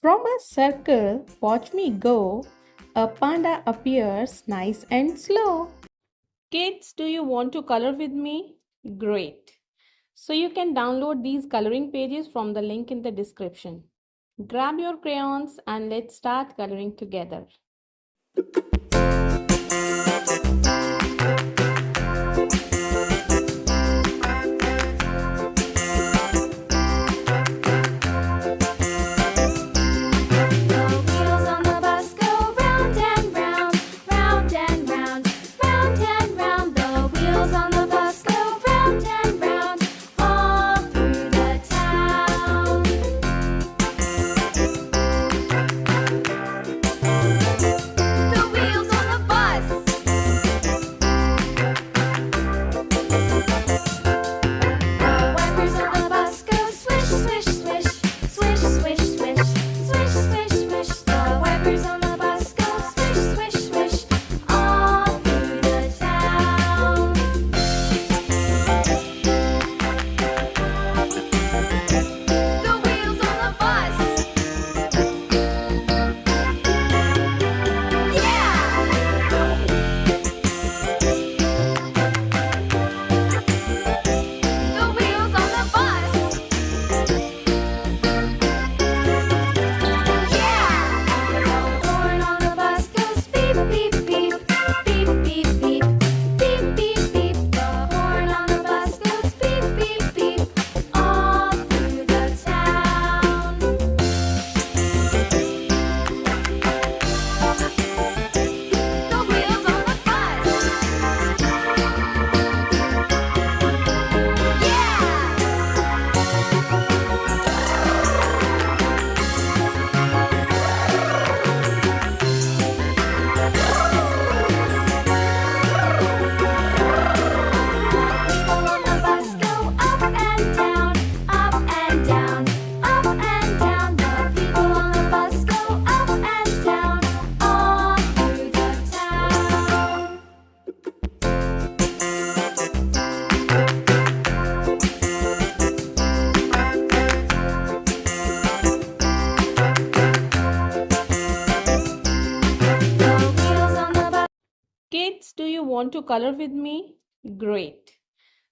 From a circle, watch me go, a panda appears nice and slow. Kids, do you want to color with me? Great. So you can download these coloring pages from the link in the description. Grab your crayons and let's start coloring together. Kids, do you want to color with me? Great.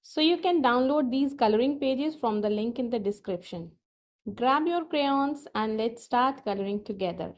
So you can download these coloring pages from the link in the description. Grab your crayons and let's start coloring together.